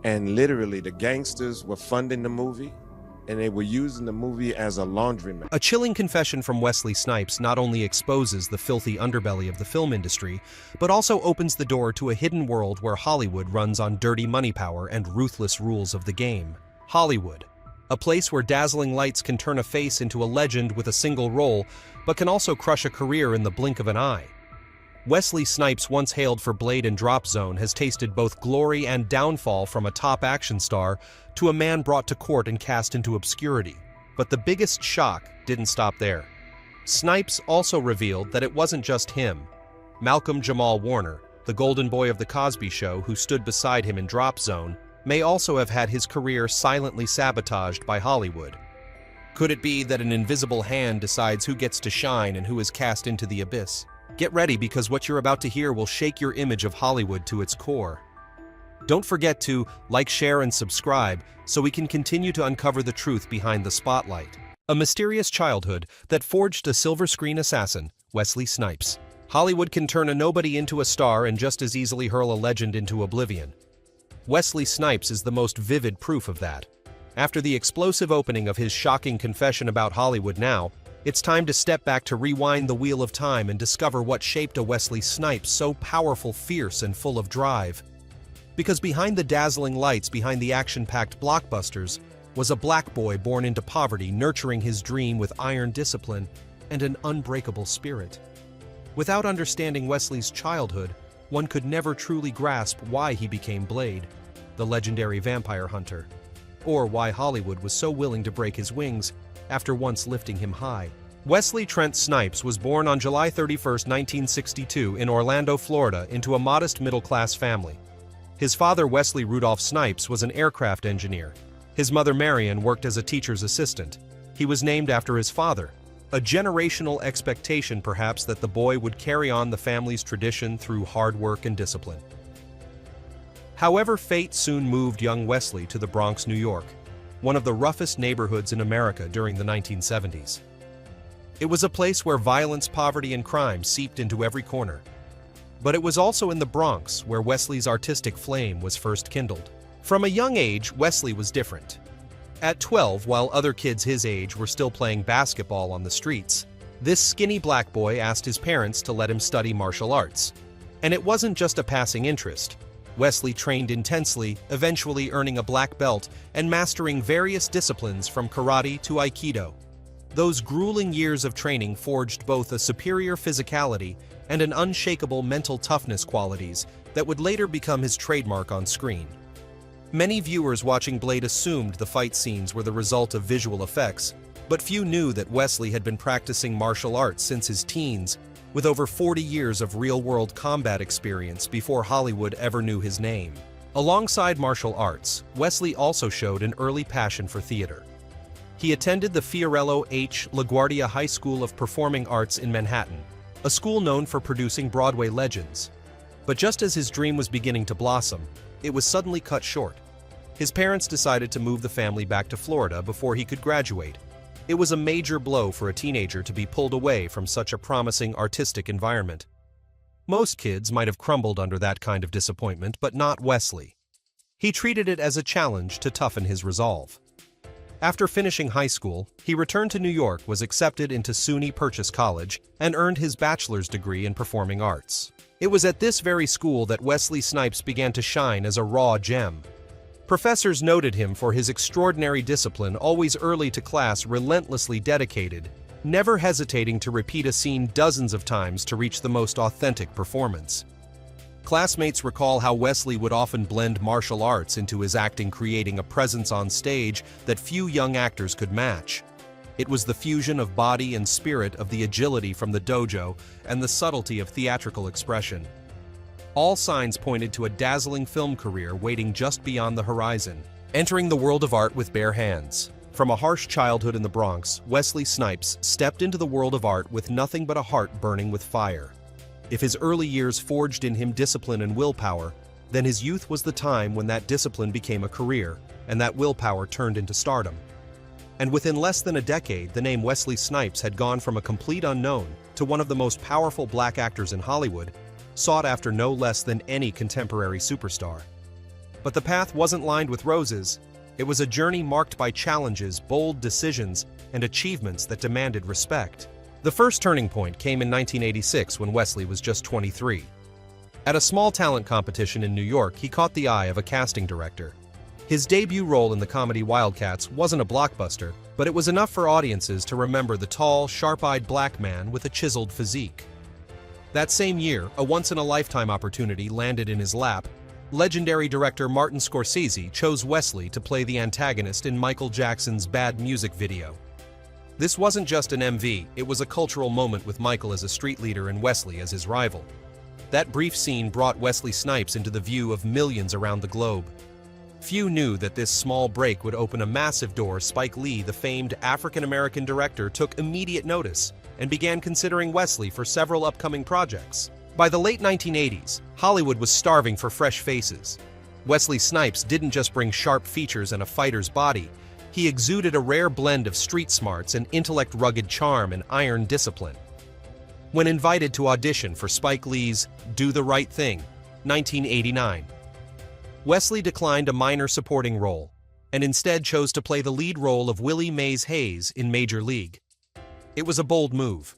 And literally, the gangsters were funding the movie, and they were using the movie as a laundromat. A chilling confession from Wesley Snipes not only exposes the filthy underbelly of the film industry, but also opens the door to a hidden world where Hollywood runs on dirty money power and ruthless rules of the game. Hollywood, a place where dazzling lights can turn a face into a legend with a single role, but can also crush a career in the blink of an eye. Wesley Snipes, once hailed for Blade and Drop Zone, has tasted both glory and downfall from a top action star to a man brought to court and cast into obscurity. But the biggest shock didn't stop there. Snipes also revealed that it wasn't just him. Malcolm Jamal Warner, the golden boy of The Cosby Show who stood beside him in Drop Zone, may also have had his career silently sabotaged by Hollywood. Could it be that an invisible hand decides who gets to shine and who is cast into the abyss? Get ready, because what you're about to hear will shake your image of Hollywood to its core. Don't forget to like, share, and subscribe so we can continue to uncover the truth behind the spotlight. A mysterious childhood that forged a silver screen assassin, Wesley Snipes. Hollywood can turn a nobody into a star and just as easily hurl a legend into oblivion. Wesley Snipes is the most vivid proof of that. After the explosive opening of his shocking confession about Hollywood now, it's time to step back to rewind the wheel of time and discover what shaped a Wesley Snipes so powerful, fierce, and full of drive. Because behind the dazzling lights, behind the action-packed blockbusters, was a black boy born into poverty, nurturing his dream with iron discipline and an unbreakable spirit. Without understanding Wesley's childhood, one could never truly grasp why he became Blade, the legendary vampire hunter, or why Hollywood was so willing to break his wings after once lifting him high. Wesley Trent Snipes was born on July 31, 1962 in Orlando, Florida, into a modest middle-class family. His father, Wesley Rudolph Snipes, was an aircraft engineer. His mother, Marion, worked as a teacher's assistant. He was named after his father, a generational expectation perhaps that the boy would carry on the family's tradition through hard work and discipline. However, fate soon moved young Wesley to the Bronx, New York, one of the roughest neighborhoods in America during the 1970s. It was a place where violence, poverty, and crime seeped into every corner. But it was also in the Bronx where Wesley's artistic flame was first kindled. From a young age, Wesley was different. At 12, while other kids his age were still playing basketball on the streets, this skinny black boy asked his parents to let him study martial arts. And it wasn't just a passing interest. Wesley trained intensely, eventually earning a black belt and mastering various disciplines from karate to aikido. Those grueling years of training forged both a superior physicality and an unshakable mental toughness qualities that would later become his trademark on screen. Many viewers watching Blade assumed the fight scenes were the result of visual effects, but few knew that Wesley had been practicing martial arts since his teens, with over 40 years of real-world combat experience before Hollywood ever knew his name. Alongside martial arts, Wesley also showed an early passion for theater. He attended the Fiorello H. LaGuardia High School of Performing Arts in Manhattan, a school known for producing Broadway legends. But just as his dream was beginning to blossom, it was suddenly cut short. His parents decided to move the family back to Florida before he could graduate. It was a major blow for a teenager to be pulled away from such a promising artistic environment. Most kids might have crumbled under that kind of disappointment, but not Wesley. He treated it as a challenge to toughen his resolve. After finishing high school, he returned to New York, was accepted into SUNY Purchase College, and earned his bachelor's degree in performing arts. It was at this very school that Wesley Snipes began to shine as a raw gem. Professors noted him for his extraordinary discipline, always early to class, relentlessly dedicated, never hesitating to repeat a scene dozens of times to reach the most authentic performance. Classmates recall how Wesley would often blend martial arts into his acting, creating a presence on stage that few young actors could match. It was the fusion of body and spirit, of the agility from the dojo and the subtlety of theatrical expression. All signs pointed to a dazzling film career waiting just beyond the horizon. Entering the world of art with bare hands. From a harsh childhood in the Bronx, Wesley Snipes stepped into the world of art with nothing but a heart burning with fire. If his early years forged in him discipline and willpower, then his youth was the time when that discipline became a career, and that willpower turned into stardom. And within less than a decade, the name Wesley Snipes had gone from a complete unknown to one of the most powerful black actors in Hollywood, sought after no less than any contemporary superstar. But the path wasn't lined with roses. It was a journey marked by challenges, bold decisions, and achievements that demanded respect. The first turning point came in 1986 when Wesley was just 23. At a small talent competition in New York, he caught the eye of a casting director. His debut role in the comedy Wildcats wasn't a blockbuster, but it was enough for audiences to remember the tall, sharp-eyed black man with a chiseled physique. That same year, a once-in-a-lifetime opportunity landed in his lap. Legendary director Martin Scorsese chose Wesley to play the antagonist in Michael Jackson's Bad music video. This wasn't just an MV, it was a cultural moment with Michael as a street leader and Wesley as his rival. That brief scene brought Wesley Snipes into the view of millions around the globe. Few knew that this small break would open a massive door. Spike Lee, the famed African-American director, took immediate notice and began considering Wesley for several upcoming projects. By the late 1980s, Hollywood was starving for fresh faces. Wesley Snipes didn't just bring sharp features and a fighter's body. He exuded a rare blend of street smarts and intellect-rugged charm and iron discipline. When invited to audition for Spike Lee's Do the Right Thing, 1989, Wesley declined a minor supporting role and instead chose to play the lead role of Willie Mays Hayes in Major League. It was a bold move.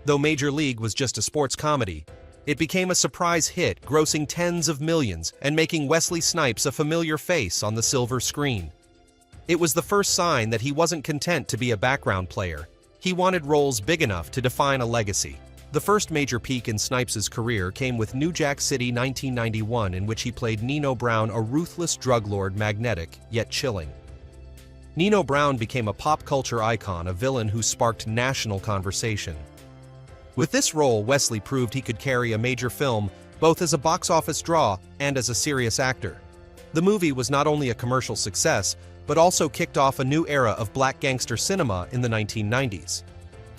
Though Major League was just a sports comedy, it became a surprise hit, grossing tens of millions and making Wesley Snipes a familiar face on the silver screen. It was the first sign that he wasn't content to be a background player. He wanted roles big enough to define a legacy. The first major peak in Snipes' career came with New Jack City 1991, in which he played Nino Brown, a ruthless drug lord, magnetic yet chilling. Nino Brown became a pop culture icon, a villain who sparked national conversation. With this role, Wesley proved he could carry a major film both as a box office draw and as a serious actor. The movie was not only a commercial success, but also kicked off a new era of black gangster cinema in the 1990s.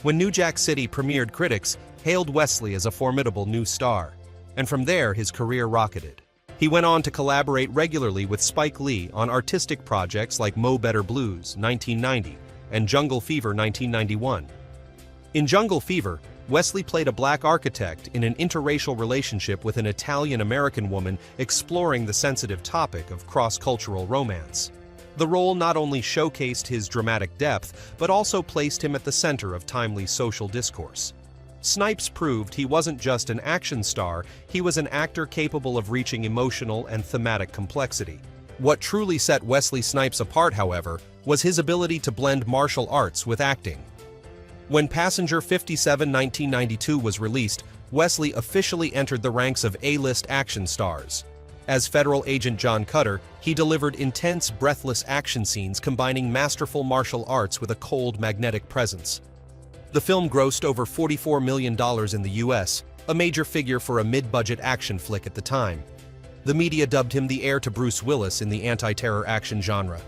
When New Jack City premiered, critics hailed Wesley as a formidable new star, and from there his career rocketed. He went on to collaborate regularly with Spike Lee on artistic projects like Mo Better Blues, 1990, and Jungle Fever, 1991. In Jungle Fever, Wesley played a black architect in an interracial relationship with an Italian-American woman, exploring the sensitive topic of cross-cultural romance. The role not only showcased his dramatic depth, but also placed him at the center of timely social discourse. Snipes proved he wasn't just an action star, he was an actor capable of reaching emotional and thematic complexity. What truly set Wesley Snipes apart, however, was his ability to blend martial arts with acting. When Passenger 57, 1992 was released, Wesley officially entered the ranks of A-list action stars. As federal agent John Cutter, he delivered intense, breathless action scenes combining masterful martial arts with a cold, magnetic presence. The film grossed over $44 million in the US, a major figure for a mid-budget action flick at the time. The media dubbed him the heir to Bruce Willis in the anti-terror action genre.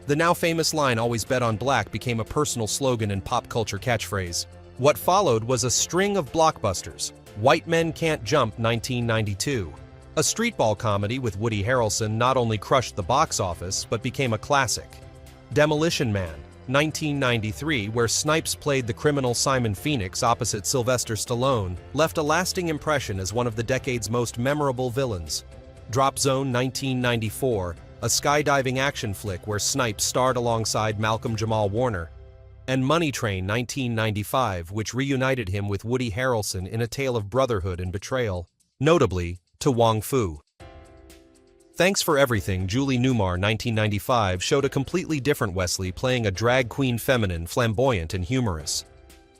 The now famous line, "Always bet on black," became a personal slogan and pop culture catchphrase. What followed was a string of blockbusters. White Men Can't Jump, 1992. A streetball comedy with Woody Harrelson not only crushed the box office, but became a classic. Demolition Man, 1993, where Snipes played the criminal Simon Phoenix opposite Sylvester Stallone, left a lasting impression as one of the decade's most memorable villains. Drop Zone, 1994, a skydiving action flick where Snipes starred alongside Malcolm Jamal Warner. And Money Train, 1995, which reunited him with Woody Harrelson in a tale of brotherhood and betrayal, notably to Wong Fu. Thanks for Everything, Julie Newmar, 1995, showed a completely different Wesley, playing a drag queen, feminine, flamboyant, and humorous.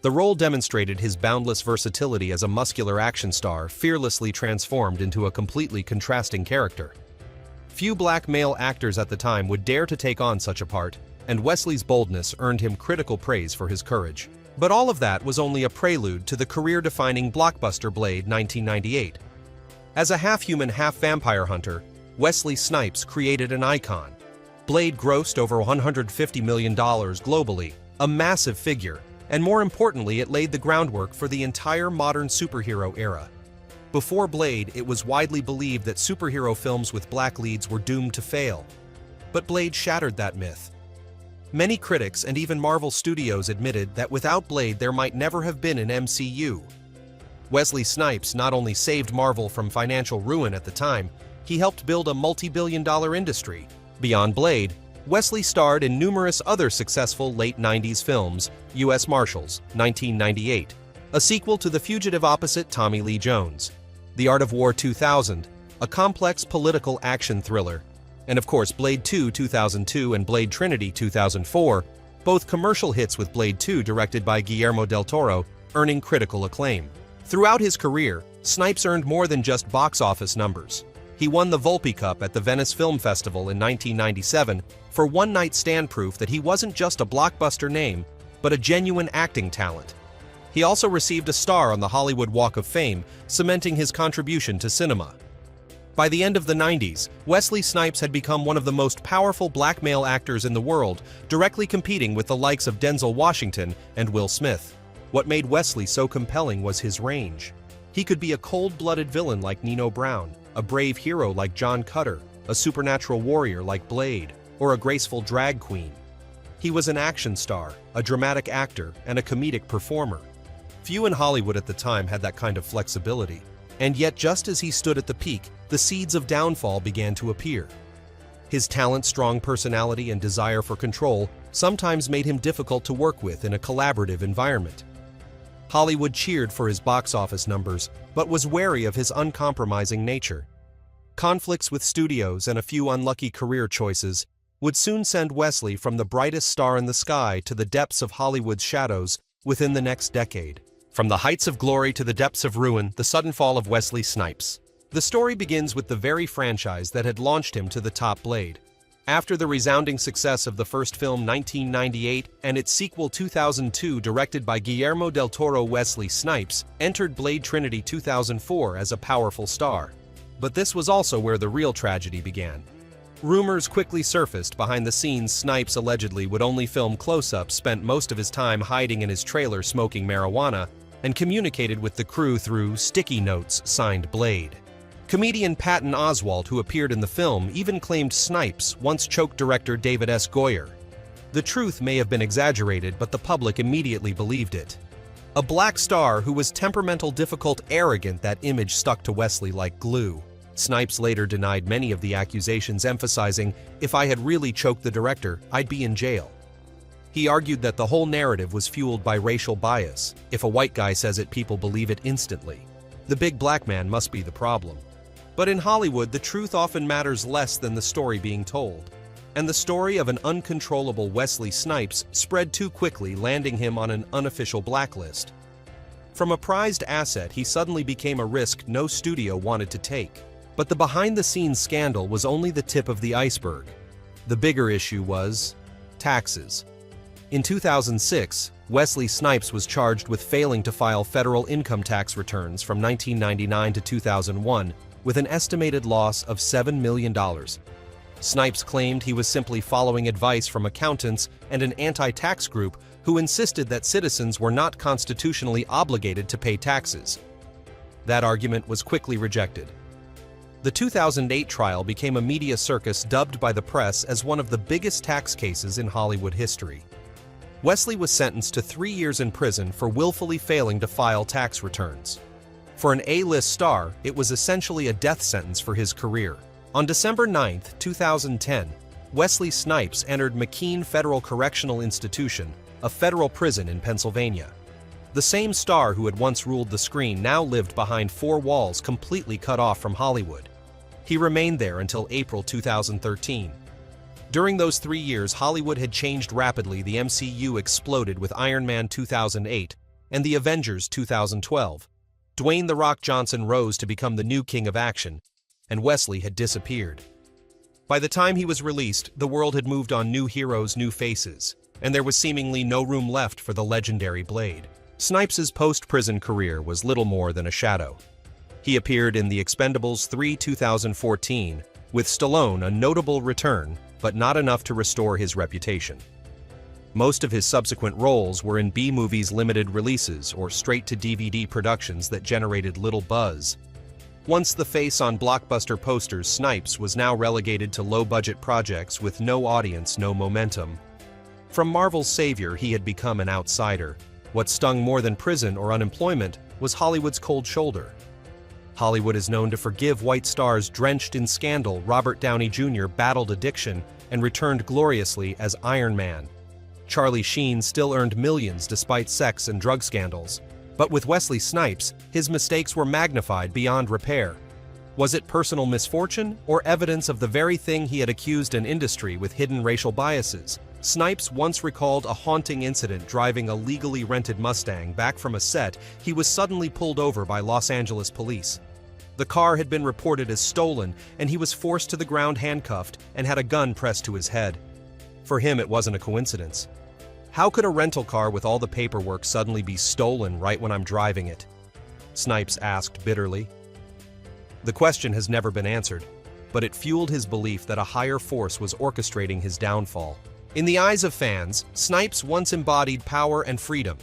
The role demonstrated his boundless versatility as a muscular action star, fearlessly transformed into a completely contrasting character. Few black male actors at the time would dare to take on such a part, and Wesley's boldness earned him critical praise for his courage. But all of that was only a prelude to the career-defining blockbuster Blade, 1998. As a half-human, half-vampire hunter, Wesley Snipes created an icon. Blade grossed over $150 million globally, a massive figure, and more importantly, it laid the groundwork for the entire modern superhero era. Before Blade, it was widely believed that superhero films with black leads were doomed to fail. But Blade shattered that myth. Many critics and even Marvel Studios admitted that without Blade there might never have been an MCU. Wesley Snipes not only saved Marvel from financial ruin at the time, he helped build a multi-billion-dollar industry. Beyond Blade, Wesley starred in numerous other successful late 90s films: U.S. Marshals, 1998, a sequel to the fugitive opposite Tommy Lee Jones; The Art of War 2000, a complex political action thriller; and of course Blade 2 2002 and Blade Trinity 2004, both commercial hits, with Blade 2 directed by Guillermo del Toro, earning critical acclaim. Throughout his career, Snipes earned more than just box office numbers. He won the Volpe Cup at the Venice Film Festival in 1997 for one-night stand proof that he wasn't just a blockbuster name, but a genuine acting talent. He also received a star on the Hollywood Walk of Fame, cementing his contribution to cinema. By the end of the 90s, Wesley Snipes had become one of the most powerful black male actors in the world, directly competing with the likes of Denzel Washington and Will Smith. What made Wesley so compelling was his range. He could be a cold-blooded villain like Nino Brown, a brave hero like John Cutter, a supernatural warrior like Blade, or a graceful drag queen. He was an action star, a dramatic actor, and a comedic performer. Few in Hollywood at the time had that kind of flexibility. And yet, just as he stood at the peak, the seeds of downfall began to appear. His talent, strong personality, and desire for control sometimes made him difficult to work with in a collaborative environment. Hollywood cheered for his box office numbers, but was wary of his uncompromising nature. Conflicts with studios and a few unlucky career choices would soon send Wesley from the brightest star in the sky to the depths of Hollywood's shadows within the next decade. From the heights of glory to the depths of ruin, the sudden fall of Wesley Snipes. The story begins with the very franchise that had launched him to the top. Blade. After the resounding success of the first film 1998 and its sequel 2002 directed by Guillermo del Toro, Wesley Snipes entered Blade Trinity 2004 as a powerful star. But this was also where the real tragedy began. Rumors quickly surfaced behind the scenes. Snipes allegedly would only film close-ups, spent most of his time hiding in his trailer smoking marijuana, and communicated with the crew through sticky notes signed Blade. Comedian Patton Oswalt, who appeared in the film, even claimed Snipes once choked director David S. Goyer. The truth may have been exaggerated, but the public immediately believed it. A black star who was temperamental, difficult, arrogant, that image stuck to Wesley like glue. Snipes later denied many of the accusations, emphasizing, "If I had really choked the director, I'd be in jail." He argued that the whole narrative was fueled by racial bias. If a white guy says it, people believe it instantly. The big black man must be the problem. But in Hollywood, the truth often matters less than the story being told. And the story of an uncontrollable Wesley Snipes spread too quickly, landing him on an unofficial blacklist. From a prized asset, he suddenly became a risk no studio wanted to take. But the behind-the-scenes scandal was only the tip of the iceberg. The bigger issue was taxes. In 2006, Wesley Snipes was charged with failing to file federal income tax returns from 1999 to 2001, with an estimated loss of $7 million. Snipes claimed he was simply following advice from accountants and an anti-tax group who insisted that citizens were not constitutionally obligated to pay taxes. That argument was quickly rejected. The 2008 trial became a media circus dubbed by the press as one of the biggest tax cases in Hollywood history. Wesley was sentenced to 3 years in prison for willfully failing to file tax returns. For an A-list star, it was essentially a death sentence for his career. On December 9, 2010, Wesley Snipes entered McKean Federal Correctional Institution, a federal prison in Pennsylvania. The same star who had once ruled the screen now lived behind 4 walls, completely cut off from Hollywood. He remained there until April 2013. During those 3 years, Hollywood had changed rapidly. The MCU exploded with Iron Man 2008 and The Avengers 2012. Dwayne "The Rock" Johnson rose to become the new king of action, and Wesley had disappeared. By the time he was released, the world had moved on: new heroes, new faces, and there was seemingly no room left for the legendary Blade. Snipes' post-prison career was little more than a shadow. He appeared in The Expendables 3 2014, with Stallone, a notable return, but not enough to restore his reputation. Most of his subsequent roles were in B-movies, limited releases, or straight-to-DVD productions that generated little buzz. Once the face on blockbuster posters, Snipes was now relegated to low-budget projects with no audience, no momentum. From Marvel's savior, he had become an outsider. What stung more than prison or unemployment was Hollywood's cold shoulder. Hollywood is known to forgive white stars drenched in scandal. Robert Downey Jr. battled addiction and returned gloriously as Iron Man. Charlie Sheen still earned millions despite sex and drug scandals. But with Wesley Snipes, his mistakes were magnified beyond repair. Was it personal misfortune or evidence of the very thing he had accused an industry with hidden racial biases? Snipes once recalled a haunting incident driving a legally rented Mustang back from a set. He was suddenly pulled over by Los Angeles police. The car had been reported as stolen, and he was forced to the ground handcuffed and had a gun pressed to his head. For him, it wasn't a coincidence. How could a rental car with all the paperwork suddenly be stolen right when I'm driving it? Snipes asked bitterly. The question has never been answered, but it fueled his belief that a higher force was orchestrating his downfall. In the eyes of fans, Snipes once embodied power and freedom.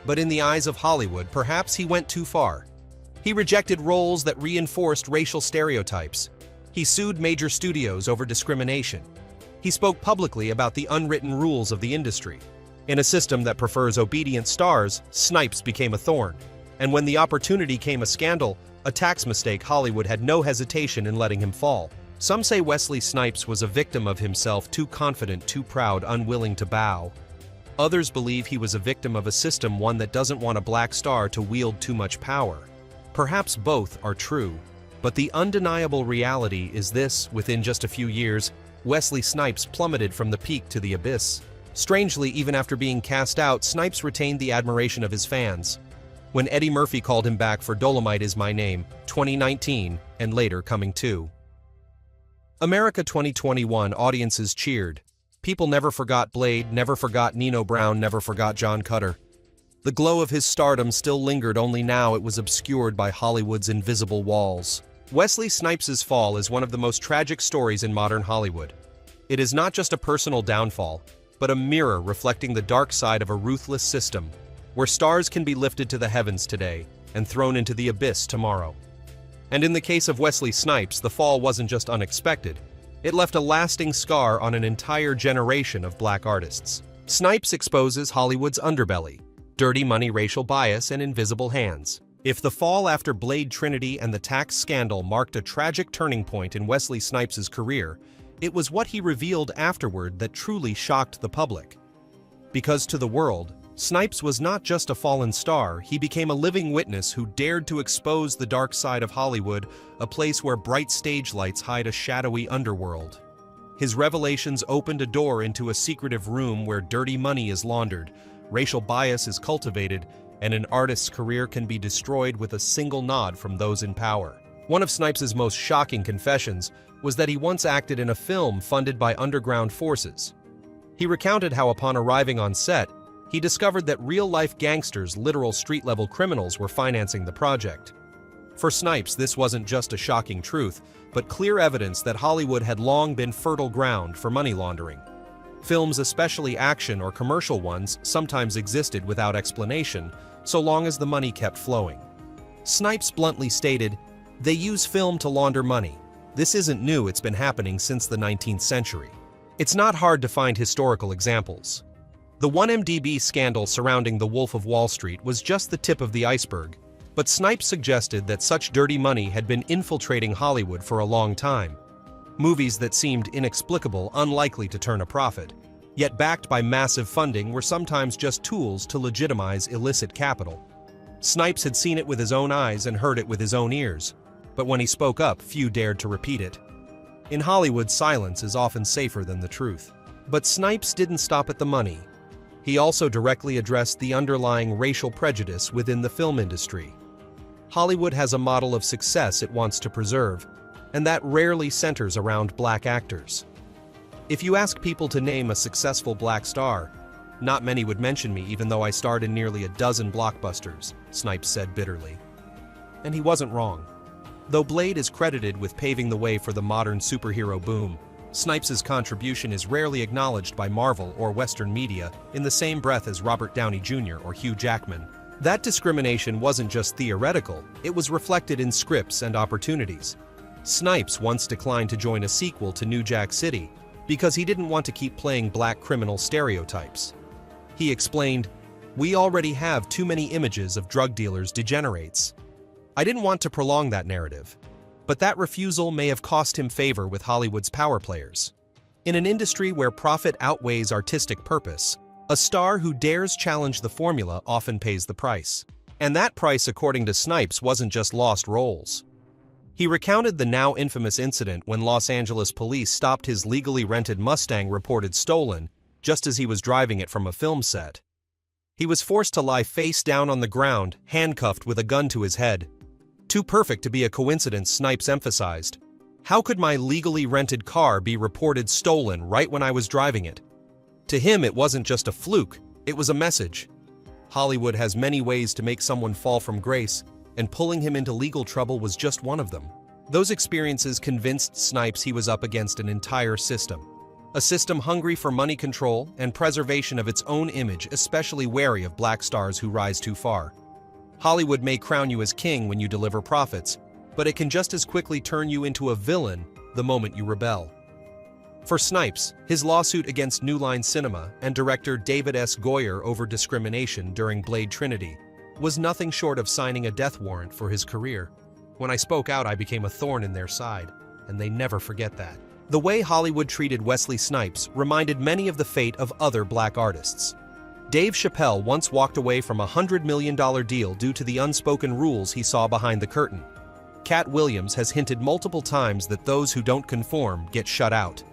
But in the eyes of Hollywood, perhaps he went too far. He rejected roles that reinforced racial stereotypes. He sued major studios over discrimination. He spoke publicly about the unwritten rules of the industry. In a system that prefers obedient stars, Snipes became a thorn. And when the opportunity came a scandal, a tax mistake, Hollywood had no hesitation in letting him fall. Some say Wesley Snipes was a victim of himself, too confident, too proud, unwilling to bow. Others believe he was a victim of a system, one that doesn't want a black star to wield too much power. Perhaps both are true, but the undeniable reality is this: within just a few years, Wesley Snipes plummeted from the peak to the abyss. Strangely, even after being cast out, Snipes retained the admiration of his fans. When Eddie Murphy called him back for Dolomite Is My Name, 2019, and later Coming 2. America 2021 audiences cheered. People never forgot Blade, never forgot Nino Brown, never forgot John Cutter. The glow of his stardom still lingered, only now it was obscured by Hollywood's invisible walls. Wesley Snipes' fall is one of the most tragic stories in modern Hollywood. It is not just a personal downfall, but a mirror reflecting the dark side of a ruthless system, where stars can be lifted to the heavens today and thrown into the abyss tomorrow. And in the case of Wesley Snipes, the fall wasn't just unexpected. It left a lasting scar on an entire generation of black artists. Snipes exposes Hollywood's underbelly, dirty money, racial bias, and invisible hands. If the fall after Blade Trinity and the tax scandal marked a tragic turning point in Wesley Snipes' career, it was what he revealed afterward that truly shocked the public. Because to the world, Snipes was not just a fallen star, he became a living witness who dared to expose the dark side of Hollywood, a place where bright stage lights hide a shadowy underworld. His revelations opened a door into a secretive room where dirty money is laundered, racial bias is cultivated, and an artist's career can be destroyed with a single nod from those in power. One of Snipes' most shocking confessions was that he once acted in a film funded by underground forces. He recounted how upon arriving on set, he discovered that real-life gangsters, literal street-level criminals, were financing the project. For Snipes, this wasn't just a shocking truth, but clear evidence that Hollywood had long been fertile ground for money laundering. Films, especially action or commercial ones, sometimes existed without explanation, so long as the money kept flowing. Snipes bluntly stated, "They use film to launder money. This isn't new, it's been happening since the 19th century." It's not hard to find historical examples. The 1MDB scandal surrounding The Wolf of Wall Street was just the tip of the iceberg, but Snipes suggested that such dirty money had been infiltrating Hollywood for a long time. Movies that seemed inexplicable, unlikely to turn a profit, yet backed by massive funding, were sometimes just tools to legitimize illicit capital. Snipes had seen it with his own eyes and heard it with his own ears, but when he spoke up, few dared to repeat it. In Hollywood, silence is often safer than the truth. But Snipes didn't stop at the money. He also directly addressed the underlying racial prejudice within the film industry. Hollywood has a model of success it wants to preserve, and that rarely centers around black actors. If you ask people to name a successful black star, not many would mention me, even though I starred in nearly a dozen blockbusters, Snipes said bitterly. And he wasn't wrong. Though Blade is credited with paving the way for the modern superhero boom, Snipes' contribution is rarely acknowledged by Marvel or Western media in the same breath as Robert Downey Jr. or Hugh Jackman. That discrimination wasn't just theoretical, it was reflected in scripts and opportunities. Snipes once declined to join a sequel to New Jack City because he didn't want to keep playing black criminal stereotypes. He explained, "We already have too many images of drug dealers degenerates." I didn't want to prolong that narrative, but that refusal may have cost him favor with Hollywood's power players. In an industry where profit outweighs artistic purpose, a star who dares challenge the formula often pays the price. And that price, according to Snipes, wasn't just lost roles. He recounted the now infamous incident when Los Angeles police stopped his legally rented Mustang reported stolen just as he was driving it from a film set. He was forced to lie face down on the ground, handcuffed with a gun to his head. Too perfect to be a coincidence, Snipes emphasized. How could my legally rented car be reported stolen right when I was driving it? To him, it wasn't just a fluke, it was a message. Hollywood has many ways to make someone fall from grace, and pulling him into legal trouble was just one of them. Those experiences convinced Snipes he was up against an entire system. A system hungry for money control and preservation of its own image, especially wary of black stars who rise too far. Hollywood may crown you as king when you deliver profits, but it can just as quickly turn you into a villain the moment you rebel. For Snipes, his lawsuit against New Line Cinema and director David S. Goyer over discrimination during Blade Trinity was nothing short of signing a death warrant for his career. When I spoke out, I became a thorn in their side, and they never forget that. The way Hollywood treated Wesley Snipes reminded many of the fate of other black artists. Dave Chappelle once walked away from a $100 million deal due to the unspoken rules he saw behind the curtain. Cat Williams has hinted multiple times that those who don't conform get shut out.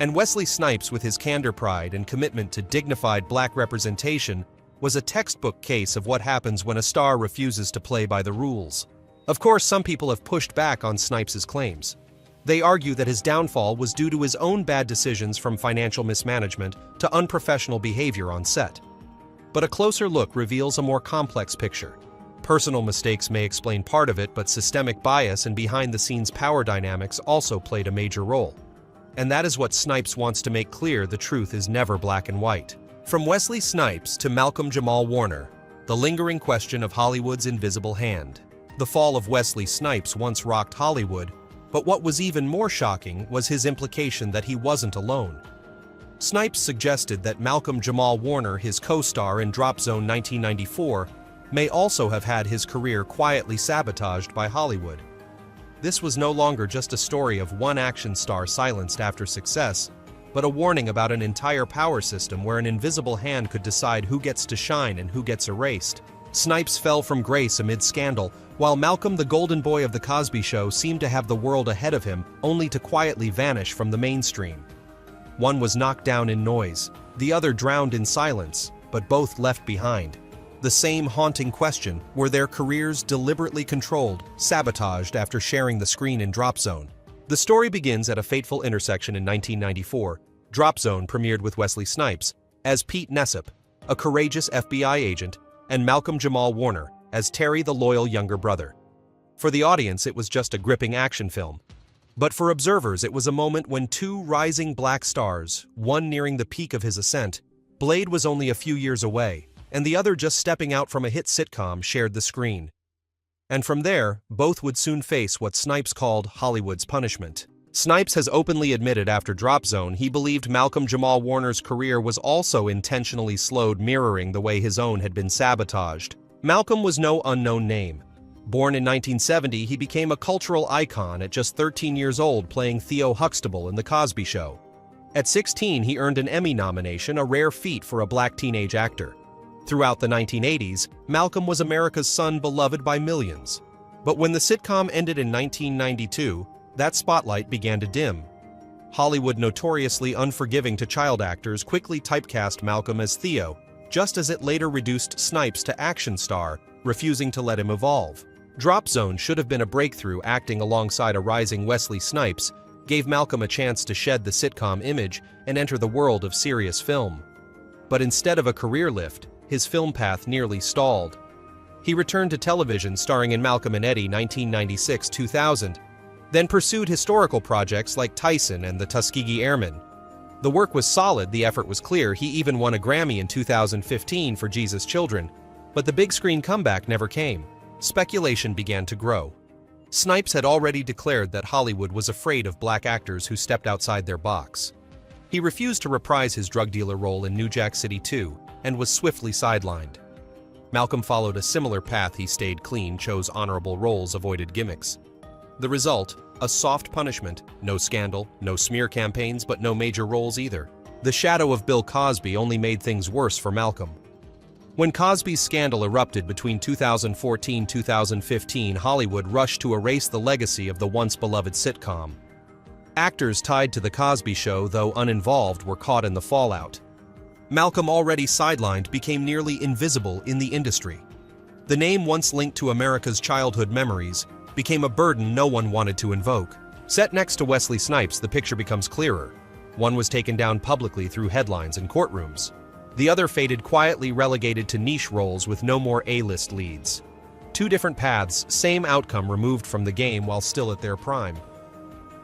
And Wesley Snipes, with his candor pride and commitment to dignified black representation, was a textbook case of what happens when a star refuses to play by the rules. Of course, some people have pushed back on Snipes' claims. They argue that his downfall was due to his own bad decisions, from financial mismanagement to unprofessional behavior on set. But a closer look reveals a more complex picture. Personal mistakes may explain part of it, but systemic bias and behind-the-scenes power dynamics also played a major role. And that is what Snipes wants to make clear: the truth is never black and white. From Wesley Snipes to Malcolm Jamal Warner, the lingering question of Hollywood's invisible hand. The fall of Wesley Snipes once rocked Hollywood, but what was even more shocking was his implication that he wasn't alone. Snipes suggested that Malcolm Jamal Warner, his co-star in Drop Zone 1994, may also have had his career quietly sabotaged by Hollywood. This was no longer just a story of one action star silenced after success, but a warning about an entire power system where an invisible hand could decide who gets to shine and who gets erased. Snipes fell from grace amid scandal, while Malcolm, the golden boy of The Cosby Show, seemed to have the world ahead of him, only to quietly vanish from the mainstream. One was knocked down in noise, the other drowned in silence, but both left behind the same haunting question: were their careers deliberately controlled, sabotaged after sharing the screen in Drop Zone? The story begins at a fateful intersection in 1994. Drop Zone premiered with Wesley Snipes as Pete Nessep, a courageous FBI agent, and Malcolm Jamal Warner as Terry, the loyal younger brother. For the audience, it was just a gripping action film. But for observers, it was a moment when two rising black stars, one nearing the peak of his ascent, Blade was only a few years away, and the other just stepping out from a hit sitcom, shared the screen. And from there, both would soon face what Snipes called Hollywood's punishment. Snipes has openly admitted after Drop Zone he believed Malcolm Jamal Warner's career was also intentionally slowed, mirroring the way his own had been sabotaged. Malcolm was no unknown name. Born in 1970, he became a cultural icon at just 13 years old, playing Theo Huxtable in The Cosby Show. At 16, he earned an Emmy nomination, a rare feat for a black teenage actor. Throughout the 1980s, Malcolm was America's son, beloved by millions. But when the sitcom ended in 1992, that spotlight began to dim. Hollywood, notoriously unforgiving to child actors, quickly typecast Malcolm as Theo, just as it later reduced Snipes to action star, refusing to let him evolve. Drop Zone should have been a breakthrough. Acting alongside a rising Wesley Snipes gave Malcolm a chance to shed the sitcom image and enter the world of serious film. But instead of a career lift, his film path nearly stalled. He returned to television, starring in Malcolm and Eddie 1996-2000, then pursued historical projects like Tyson and the Tuskegee Airmen. The work was solid, the effort was clear. He even won a Grammy in 2015 for Jesus Children, but the big screen comeback never came. Speculation began to grow. Snipes had already declared that Hollywood was afraid of black actors who stepped outside their box. He refused to reprise his drug dealer role in New Jack City 2 and was swiftly sidelined. Malcolm followed a similar path. He stayed clean, chose honorable roles, avoided gimmicks. The result? A soft punishment. No scandal, no smear campaigns, but no major roles either. The shadow of Bill Cosby only made things worse for Malcolm. When Cosby's scandal erupted between 2014-2015, Hollywood rushed to erase the legacy of the once-beloved sitcom. Actors tied to The Cosby Show, though uninvolved, were caught in the fallout. Malcolm, already sidelined, became nearly invisible in the industry. The name, once linked to America's childhood memories, became a burden no one wanted to invoke. Set next to Wesley Snipes, the picture becomes clearer. One was taken down publicly through headlines and courtrooms. The other faded, quietly relegated to niche roles with no more A-list leads. Two different paths, same outcome, removed from the game while still at their prime.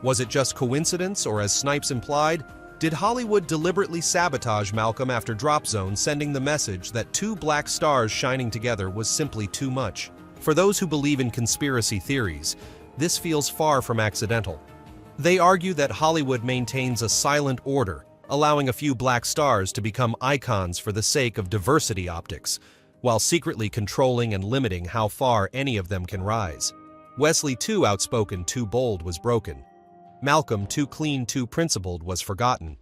Was it just coincidence, or as Snipes implied, did Hollywood deliberately sabotage Malcolm after Drop Zone, sending the message that two black stars shining together was simply too much? For those who believe in conspiracy theories, this feels far from accidental. They argue that Hollywood maintains a silent order, allowing a few black stars to become icons for the sake of diversity optics, while secretly controlling and limiting how far any of them can rise. Wesley, too outspoken, too bold, was broken. Malcolm, too clean, too principled, was forgotten.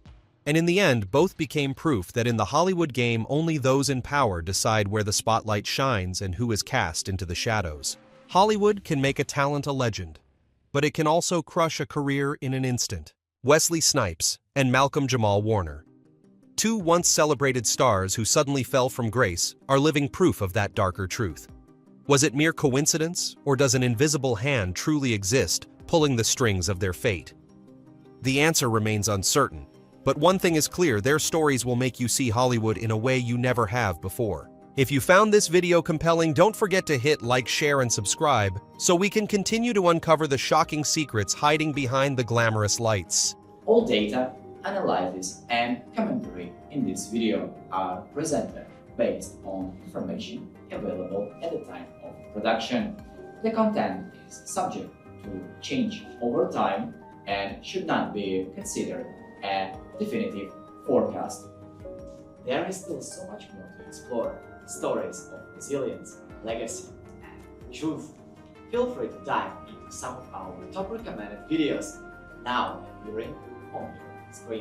And in the end, both became proof that in the Hollywood game, only those in power decide where the spotlight shines and who is cast into the shadows. Hollywood can make a talent a legend, but it can also crush a career in an instant. Wesley Snipes and Malcolm Jamal Warner, two once celebrated stars who suddenly fell from grace, are living proof of that darker truth. Was it mere coincidence, or does an invisible hand truly exist, pulling the strings of their fate? The answer remains uncertain, but one thing is clear: their stories will make you see Hollywood in a way you never have before. If you found this video compelling, don't forget to hit like, share, and subscribe so we can continue to uncover the shocking secrets hiding behind the glamorous lights. All data, analysis, and commentary in this video are presented based on information available at the time of production. The content is subject to change over time and should not be considered a definitive forecast. There is still so much more to explore. Stories of resilience, legacy, and truth. Feel free to dive into some of our top recommended videos now appearing on your screen.